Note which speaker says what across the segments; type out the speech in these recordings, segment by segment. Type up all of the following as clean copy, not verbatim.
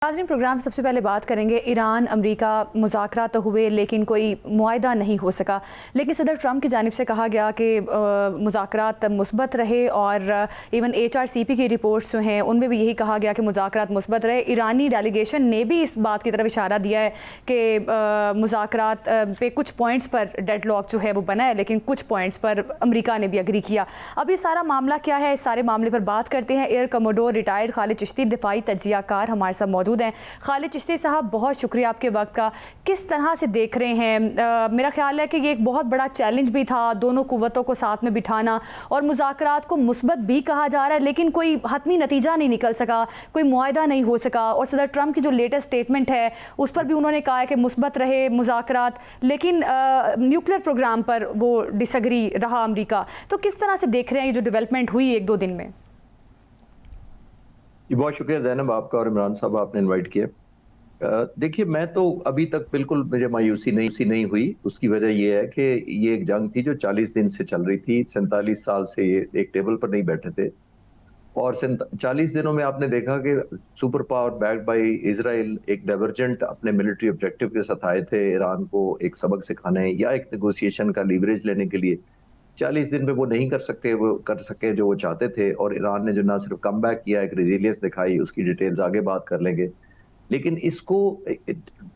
Speaker 1: नाज़रीन, प्रोग्राम सबसे पहले बात करेंगे ईरान अमेरिका मुज़ाकरा तो हुए लेकिन कोई मुआहदा नहीं हो सका। लेकिन सदर ट्रंप की जानिब से कहा गया कि मुज़ाकरात मुस्बत रहे और इवन HRCP की रिपोर्ट्स जो हैं उनमें भी यही कहा गया कि मुज़ाकरात मुस्बत रहे। ईरानी डेलीगेशन ने भी इस बात की तरफ इशारा दिया है कि मुज़ाकरात पे कुछ पॉइंट्स पर डेडलॉक जो है वो बना है, लेकिन कुछ पॉइंट्स पर अमेरिका ने भी अग्री किया। अब ये सारा मामला क्या है, इस सारे मामले पर बात करते हैं। Air commodore retired Khalid Chishti दिफाई तज्जियाकार हमारे साथ मौजूद हैं। खालिद चिश्ती साहब, बहुत शुक्रिया आपके वक्त का। किस तरह से देख रहे हैं? मेरा ख्याल है कि ये एक बहुत बड़ा चैलेंज भी था, दोनों कुव्वतों को साथ में बिठाना, और मुज़ाकरात को मुस्बत भी कहा जा रहा है लेकिन कोई हतमी नतीजा नहीं निकल सका, कोई मुआहदा नहीं हो सका। और सदर ट्रंप की जो लेटेस्ट स्टेटमेंट है उस पर भी उन्होंने कहा है कि मुस्बत रहे मुज़ाकरात, लेकिन न्यूक्लियर प्रोग्राम पर वो डिसएग्री रहा अमेरिका। तो किस तरह से देख रहे हैं ये जो डेवलपमेंट हुई एक दो दिन में?
Speaker 2: बहुत शुक्रिया ज़ैनब आपका और इमरान साहब, आपने इनवाइट किया। देखिए, मैं तो अभी तक बिल्कुल मुझे मायूसी नहीं हुई। उसकी वजह ये है कि ये एक जंग थी जो 40 दिन से चल रही थी। 47 साल से ये एक टेबल पर नहीं बैठे थे, और 40 दिनों में आपने देखा कि super power backed by Israel एक डाइवर्जेंट अपने मिलिट्री ऑब्जेक्टिव के साथ आए थे ईरान को एक सबक सिखाने या एक नेगोशिएशन का लीवरेज लेने के लिए। 40 दिन में वो नहीं कर सके जो वो चाहते थे, और ईरान ने जो ना सिर्फ कम बैक किया, एक रेजिलियंस दिखाई, उसकी डिटेल्स आगे बात कर लेंगे। लेकिन इसको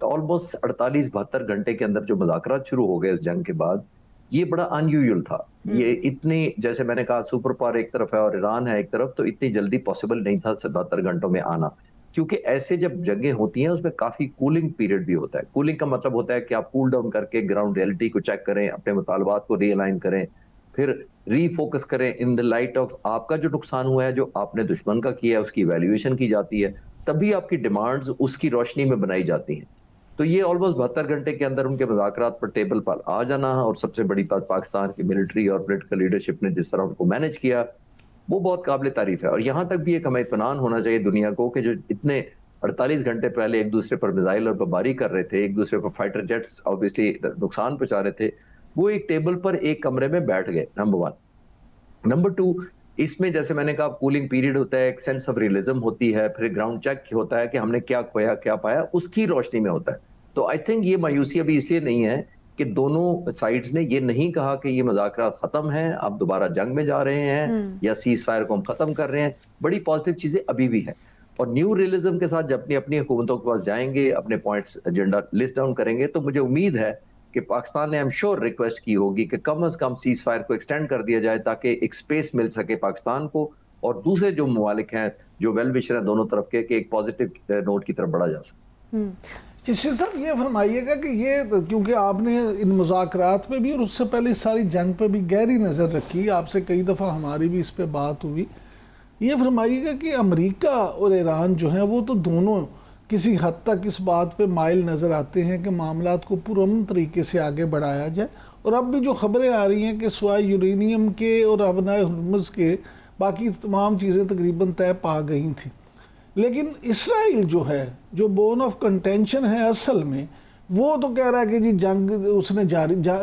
Speaker 2: ऑलमोस्ट 48-72 घंटे के अंदर जो मुज़ाकरात शुरू हो गए इस जंग के बाद, ये बड़ा अनयूजुअल था। ये इतनी, जैसे मैंने कहा, सुपर पावर एक तरफ है और ईरान है एक तरफ, तो इतनी जल्दी पॉसिबल नहीं था 72 घंटों में आना। क्योंकि ऐसे जब जंगें होती हैं उसमें काफी कूलिंग पीरियड भी होता है। कूलिंग का मतलब होता है कि आप कूल डाउन करके ग्राउंड रियलिटी को चेक करें, अपने मुतालबात को रीअलाइन करें, फिर रीफोकस करें इन द लाइट ऑफ आपका जो नुकसान हुआ है, जो आपने दुश्मन का किया है, उसकी इवैल्यूएशन की जाती है, तभी आपकी डिमांड्स उसकी रोशनी में बनाई जाती हैं। तो ये ऑलमोस्ट 72 घंटे के अंदर उनके मुज़ाकरात पर टेबल पर आ जाना है, और सबसे बड़ी बात पाकिस्तान की मिलिट्री और पॉलिटिकल लीडरशिप ने जिस तरह उनको मैनेज किया, वो बहुत काबिल तारीफ है। और यहाँ तक भी एक हमें इत्मीनान होना चाहिए दुनिया को कि जो इतने 48 घंटे पहले एक दूसरे पर मिसाइल और बमबारी कर रहे थे, एक दूसरे पर फाइटर जेट्स ऑब्वियसली नुकसान पहुंचा रहे थे, वो एक टेबल पर एक कमरे में बैठ गए। Number one. नंबर टू, इसमें जैसे मैंने कहा कूलिंग पीरियड होता है, एक सेंस ऑफ रियलिज्म होती है, फिर ग्राउंड चेक होता है कि हमने क्या खोया क्या पाया, उसकी रोशनी में होता है। तो आई थिंक ये मायूसी अभी इसलिए नहीं है कि दोनों साइड्स ने ये नहीं कहा कि ये मुज़ाकरात खत्म है, अब दोबारा जंग में जा रहे हैं या सीज फायर को हम खत्म कर रहे हैं। बड़ी पॉजिटिव चीजें अभी भी है, और न्यू रियलिज्म के साथ जब अपनी अपनी हुकूमतों के पास जाएंगे, अपने पॉइंट्स एजेंडा लिस्ट डाउन करेंगे, तो मुझे उम्मीद है कि पाकिस्तान ने, आई एम श्योर, रिक्वेस्ट की होगी कि कम से कम सीज फायर को एक्सटेंड कर दिया जाए, ताकि एक स्पेस मिल सके पाकिस्तान को और दूसरे जो ममालिक हैं, जो वेल विशर हैं दोनों तरफ के, कि एक पॉजिटिव नोट की तरफ बढ़ा जा सके।
Speaker 3: चिश्ती साहब, ये फरमाइएगा कि ये, क्योंकि आपने इन मुज़ाकरात पे भी और उससे पहले सारी जंग पे भी गहरी नज़र रखी, आपसे कई दफ़ा हमारी भी इस पे बात हुई, ये फरमाइएगा कि अमेरिका और ईरान जो हैं वो तो दोनों किसी हद तक इस बात पे माइल नज़र आते हैं कि मामलात को पुरअमन तरीके से आगे बढ़ाया जाए। और अब भी जो ख़बरें आ रही हैं कि सिवाय यूरेनियम के और अबनाए हुर्मुज़ के बाकी तमाम चीज़ें तकरीबन तय पा गई थी। लेकिन इसराइल जो है, जो बोन ऑफ कंटेंशन है असल में, वो तो कह रहा है कि जी जंग उसने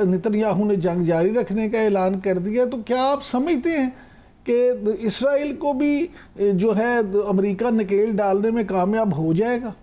Speaker 3: नेतन्याहू ने जंग जारी रखने का ऐलान कर दिया। तो क्या आप समझते हैं कि इसराइल को भी जो है अमेरिका नकेल डालने में कामयाब हो जाएगा?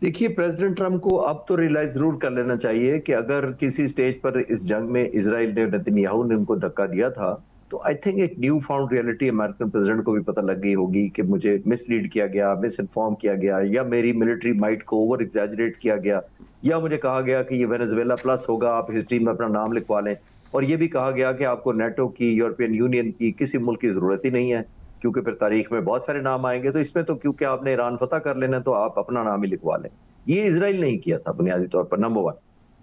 Speaker 2: देखिए, प्रेसिडेंट ट्रंप को अब तो रियलाइज जरूर कर लेना चाहिए कि अगर किसी स्टेज पर इस जंग में इजराइल ने, नेतन्याहू ने उनको धक्का दिया था, तो आई थिंक एक new found reality American president को भी पता लग गई होगी कि मुझे मिसलीड किया गया, मिस इन्फॉर्म किया गया, या मेरी मिलिट्री माइट को ओवर एग्जैजरेट किया गया, या मुझे कहा गया कि ये वेनेजुएला प्लस होगा, आप हिस्ट्री में अपना नाम लिखवा लें। और ये भी कहा गया कि आपको नेटो की, यूरोपियन यूनियन की, किसी मुल्क की जरूरत ही नहीं है, क्योंकि फिर तारीख में बहुत सारे नाम आएंगे, तो इसमें तो क्योंकि आपने ईरान फतह कर लेना, तो आप अपना नाम ही लिखवा लें। ये इजराइल नहीं किया था बुनियादी तौर पर, नंबर वन।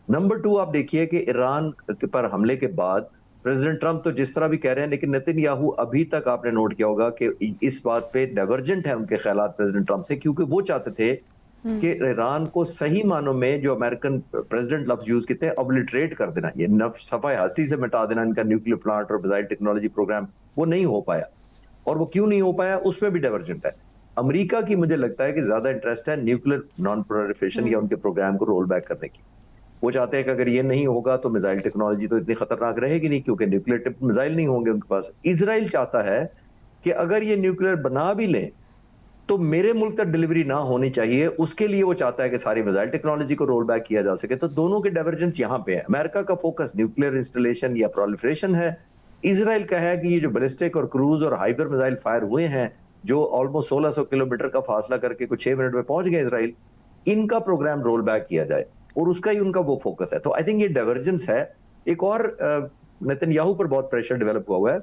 Speaker 2: नंबर टू, आप देखिए कि ईरान के पर हमले के बाद प्रेसिडेंट ट्रंप तो जिस तरह भी कह रहे हैं, लेकिन नेतन्याहू अभी तक, आपने नोट किया होगा कि इस बात पे डाइवर्जेंट है उनके ख्यालात प्रेसिडेंट ट्रंप से, क्योंकि वो चाहते थे कि ईरान को सही मानों में, जो अमेरिकन प्रेसिडेंट लफ्ज यूज करते हैं, ऑब्लिटरेट कर देना, ये सफाए हस्ती से मिटा देना इनका न्यूक्लियर प्लांट और मिसाइल टेक्नोलॉजी प्रोग्राम। वो नहीं हो पाया, और वो क्यों नहीं हो पाया उसमें भी डाइवर्जेंट है। अमेरिका की मुझे लगता है कि ज्यादा इंटरेस्ट है न्यूक्लियर नॉन प्रोलिफरेशन या उनके प्रोग्राम को रोल बैक करने की। वो चाहते हैं कि अगर ये नहीं होगा तो मिसाइल टेक्नोलॉजी तो इतनी खतरनाक रहेगी नहीं, क्योंकि न्यूक्लियर टिप मिसाइल नहीं होंगे उनके पास। इजराइल चाहता है कि अगर ये न्यूक्लियर बना भी लें तो मेरे मुल्क तक डिलीवरी ना होनी चाहिए, उसके लिए वो चाहता है कि सारी मिसाइल टेक्नोलॉजी को रोल बैक किया जा सके। तो दोनों के डाइवर्जेंस यहाँ पे है। अमेरिका का फोकस न्यूक्लियर इंस्टॉलेशन या प्रोलिफरेशन है, इजराइल का है कि ये जो बैलिस्टिक और क्रूज और हाइपर मिसाइल फायर हुए हैं, जो ऑलमोस्ट 1600 किलोमीटर का फासला करके कुछ 6 मिनट में पहुंच गए इजराइल, इनका प्रोग्राम रोल बैक किया जाए, और उसका ही उनका वो फोकस है। तो आई थिंक ये डाइवर्जेंस है। एक और नेतन्याहू पर बहुत प्रेशर डेवलप हुआ है।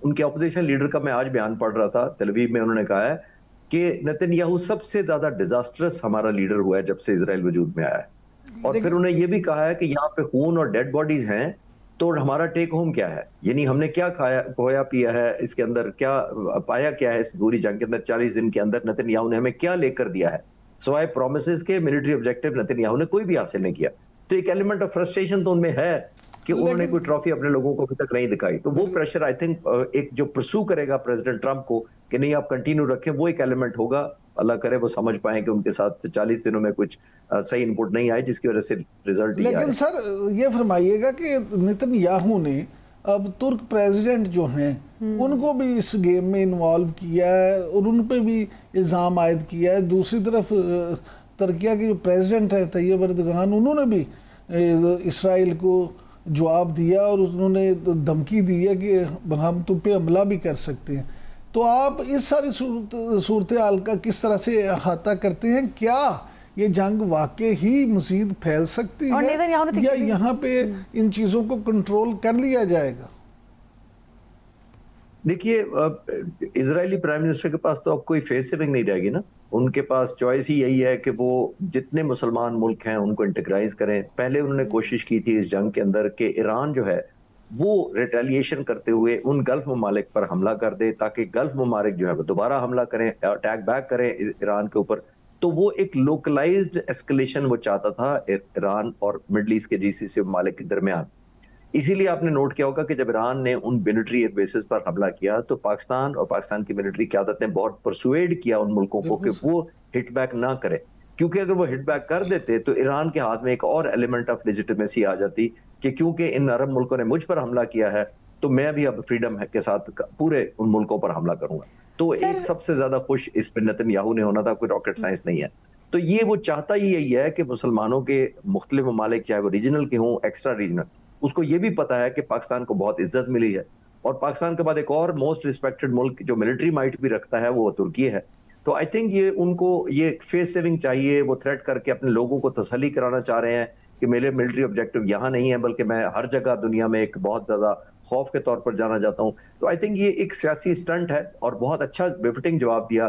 Speaker 2: उनके ऑपोजिशन लीडर का मैं आज बयान पढ़ रहा था तेल अवीव में, उन्होंने कहा है कि नेतन्याहू सबसे ज्यादा डिजास्टरस हमारा लीडर हुआ है जब से इजराइल वजूद में आया है। और फिर उन्होंने ये भी कहा है कि यहाँ पे खून और डेड बॉडीज हैं, तो हमारा टेक होम क्या है, यानी हमने क्या खाया खोया पिया है, इसके अंदर क्या पाया क्या है, इस पूरी जंग के अंदर 40 दिन के अंदर नेतन्याहू ने हमें क्या लेकर दिया है। सवाए प्रोमिसेस के मिलिट्री ऑब्जेक्टिव नेतन्याहू ने कोई भी हासिल नहीं किया। तो एक एलिमेंट ऑफ फ्रस्ट्रेशन तो उनमें है कि उन्होंने कोई ट्रॉफी अपने लोगों को अभी तक नहीं दिखाई। तो वो प्रेशर आई थिंक एक जो परसू करेगा प्रेसिडेंट ट्रंप को कि नहीं आप कंटिन्यू रखें, वो एक एलिमेंट होगा। अल्लाह करे वो समझ पाए कि उनके साथ 40 दिनों में कुछ सही इनपुट नहीं आए, जिसकी वजह से रिजल्ट ये आए।
Speaker 3: लेकिन सर ये फरमाइएगा कि नेतन्याहू ने अब तुर्क प्रेसिडेंट जो हैं उनको भी इस गेम में इन्वॉल्व किया है और उन पे भी इल्ज़ाम आयद किया है। दूसरी तरफ तुर्किया के जो प्रेसिडेंट हैं तैयब एर्दोगान, उन्होंने भी इसराइल को जवाब दिया और उन्होंने धमकी दी है कि हम तुम पे हमला भी कर सकते हैं। तो आप इस सारी सूरत हाल का किस तरह से अहाता करते हैं? क्या ये जंग वाकई ही मजीद फैल सकती है या यहाँ पे इन चीज़ों को कंट्रोल कर लिया जाएगा?
Speaker 2: देखिए, इजरायली प्राइम मिनिस्टर के पास तो अब कोई फेस सेविंग नहीं रहेगी ना। उनके पास चॉइस ही यही है कि वो जितने मुसलमान मुल्क हैं उनको इंटीग्राइज करें। पहले उन्होंने कोशिश की थी इस जंग के अंदर कि ईरान जो है वो रिटेलिएशन करते हुए उन गल्फ ममालिक पर हमला कर दे, ताकि गल्फ ममालिक जो है वो दोबारा हमला करें, अटैक बैक करें ईरान के ऊपर। तो वो एक लोकलाइज्ड एस्केलेशन वो चाहता था ईरान और मिडल ईस्ट के जीसीसी ममालिक के दरमियान। इसीलिए आपने नोट किया होगा कि जब ईरान ने उन मिलिट्री बेसिस पर हमला किया तो पाकिस्तान और पाकिस्तान की मिलिट्री क़यादत ने बहुत परसुएड किया उन मुल्कों को कि वो हिट बैक ना करे, क्योंकि अगर वो हिट बैक कर देते तो ईरान के हाथ में एक और एलिमेंट ऑफ लेजिटिमेसी आ जाती कि क्योंकि इन अरब मुल्कों ने मुझ पर हमला किया है तो मैं भी अब फ्रीडम के साथ पूरे उन मुल्कों पर हमला करूंगा। तो एक सबसे ज्यादा खुश इस पर नेतन्याहू ने होना था, कोई रॉकेट साइंस नहीं है। तो ये वो चाहता ही यही है कि मुसलमानों के मुख्तलिफ ममालिक, चाहे वो रीजनल के हों एक्स्ट्रा रीजनल, उसको ये भी पता है कि पाकिस्तान को बहुत इज्जत मिली है, और पाकिस्तान के बाद एक और मोस्ट रिस्पेक्टेड मुल्क जो मिलिट्री माइट भी रखता है वो तुर्की है। तो आई थिंक ये उनको ये फेस सेविंग चाहिए। वो थ्रेट करके अपने लोगों को तसल्ली कराना चाह रहे हैं कि मेरे मिलिट्री ऑब्जेक्टिव यहाँ नहीं है, बल्कि मैं हर जगह दुनिया में एक बहुत ज्यादा खौफ के तौर पर जाना चाहता हूँ। तो आई थिंक ये एक सियासी स्टंट है, और बहुत अच्छा बेफिटिंग जवाब दिया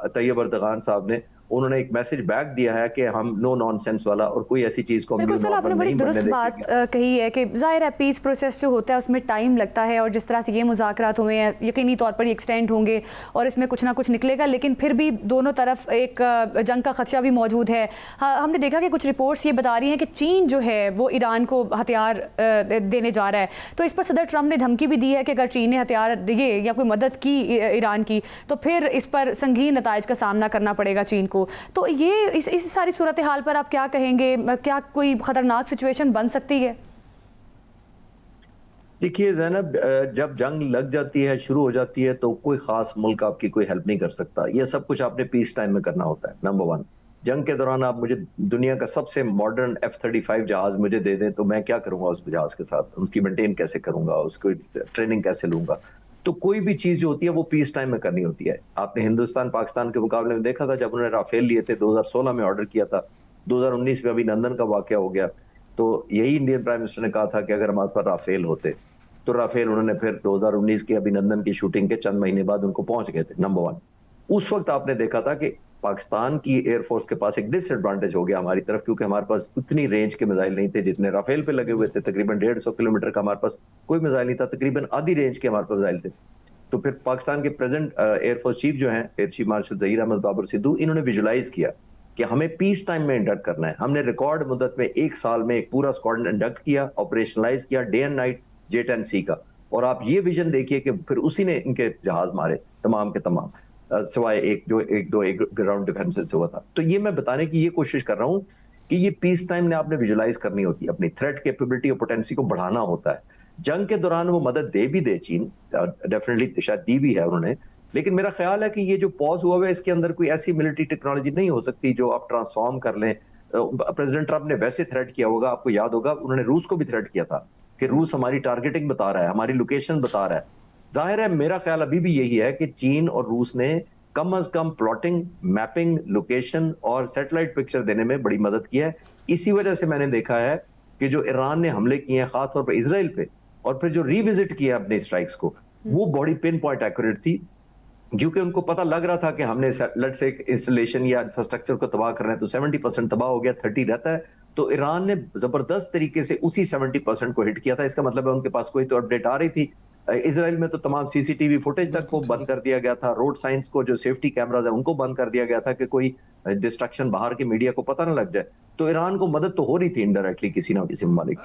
Speaker 2: तैयब एर्दोगान साहब ने। उन्होंने एक मैसेज बैक दिया है कि हम नो नॉनसेंस वाला और कोई ऐसी चीज को
Speaker 1: बिल्कुल सर, आपने बड़ी दुरुस्त बात कही है कि जाहिर है पीस प्रोसेस जो होता है उसमें टाइम लगता है, और जिस तरह से ये मुज़ाकरात हुए हैं यकीनी तौर पर एक्सटेंड होंगे और इसमें कुछ ना कुछ निकलेगा, लेकिन फिर भी दोनों तरफ एक जंग का खदशा भी मौजूद है। हमने देखा कि कुछ रिपोर्ट्स ये बता रही हैं कि चीन जो है वो ईरान को हथियार देने जा रहा है। तो इस पर सदर ट्रंप ने धमकी भी दी है कि अगर चीन ने हथियार दिए या कोई मदद की ईरान की तो फिर इस पर संगीन नताइज का सामना करना पड़ेगा चीन को। तो ये इस सारी सूरत हाल पर आप क्या कहेंगे? क्या कोई खतरनाक सिचुएशन बन सकती है?
Speaker 2: देखिए ज़ैनब, जब जंग लग जाती है, शुरू हो जाती है, तो कोई खास मुल्क आपकी कोई हेल्प नहीं कर सकता। ये सब कुछ आपने पीस टाइम में करना होता है। नंबर वन, जंग के दौरान आप मुझे दुनिया का सबसे मॉडर्न F-35 जहाज मुझे दे दें तो मैं क्या करूंगा उस जहाज के साथ? उनकी मेंटेन कैसे करूंगा, उसको ट्रेनिंग कैसे लूंगा? तो कोई भी चीज जो होती है वो पीस टाइम में करनी होती है। आपने हिंदुस्तान पाकिस्तान के मुकाबले में देखा था, जब उन्होंने राफेल लिए थे 2016 में ऑर्डर किया था, 2019 में अभिनंदन का वाकया हो गया, तो यही इंडियन प्राइम मिनिस्टर ने कहा था कि अगर हमारे पास राफेल होते तो राफेल उन्होंने फिर 2019 के अभिनंदन की शूटिंग के चंद महीने बाद उनको पहुंच गए थे। नंबर वन, उस वक्त आपने देखा था कि पाकिस्तान की एयरफोर्स के पास एक डिसएडवांटेज हो गया हमारी तरफ, क्योंकि हमारे पास उतनी रेंज के मिसाइल नहीं थे जितने राफेल पे लगे हुए थे। तकरीबन 150 किलोमीटर का हमारे पास कोई मिसाइल नहीं था, तकरीबन आधी रेंज के हमारे पास मिसाइल थे। तो फिर पाकिस्तान के प्रेजेंट एयरफोर्स चीफ जो हैं, air chief marshal Zaheer Ahmed Babar Sidhu, इन्होंने विजुलाइज किया कि हमें पीस टाइम में इंडक्ट करना है। हमने रिकॉर्ड मुद्दत में 1 साल में एक पूरा स्क्वाड्रन इंडक्ट किया, ऑपरेशनलाइज किया डे एंड नाइट J-10C का। और आप ये विजन देखिए कि फिर उसी ने इनके जहाज मारे तमाम के तमाम, सिवाय एक दो ग्राउंड डिफेंसेस से हुआ था। तो ये मैं बताने की ये कोशिश कर रहा हूँ कि ये पीस टाइम ने आपने विजुलाइज करनी होती है, अपनी थ्रेट कैपेबिलिटी और पोटेंसी को बढ़ाना होता है। जंग के दौरान वो मदद दे भी दे चीन, डेफिनेटली शायद दी भी है उन्होंने, लेकिन मेरा ख्याल है कि ये जो पॉज हुआ है इसके अंदर कोई ऐसी मिलिट्री टेक्नोलॉजी नहीं हो सकती जो आप ट्रांसफॉर्म कर लें। प्रेसिडेंट ट्रंप ने वैसे थ्रेट किया होगा, आपको याद होगा उन्होंने रूस को भी थ्रेट किया था कि रूस हमारी टारगेटिंग बता रहा है, हमारी लोकेशन बता रहा है। जाहिर है मेरा ख्याल अभी भी यही है कि चीन और रूस ने कम अज कम प्लॉटिंग, मैपिंग, लोकेशन और सैटेलाइट पिक्चर देने में बड़ी मदद की है। इसी वजह से मैंने देखा है कि जो ईरान ने हमले किए हैं खासतौर पर इसराइल पे, और फिर जो रिविजिट किया अपने स्ट्राइक्स को, वो बड़ी पिन पॉइंट एक्यूरेट थी, क्योंकि उनको पता लग रहा था कि हमने लेट्स से इंस्टॉलेशन या इंफ्रास्ट्रक्चर को तबाह करना है तो 70% तबाह हो गया, 30 रहता है। तो ईरान ने जबरदस्त तरीके से उसी 70% को हिट किया था। इसका मतलब है उनके पास कोई तो अपडेट आ रही थी। इसराइल में तो तमाम सीसीटीवी फुटेज तक को बंद कर दिया गया था, रोड साइंस को, जो सेफ्टी कैमराज है उनको बंद कर दिया गया था कि कोई डिस्ट्रक्शन बाहर के मीडिया को पता ना लग जाए। तो ईरान को मदद तो हो रही थी इनडायरेक्टली किसी ना किसी ममालिक।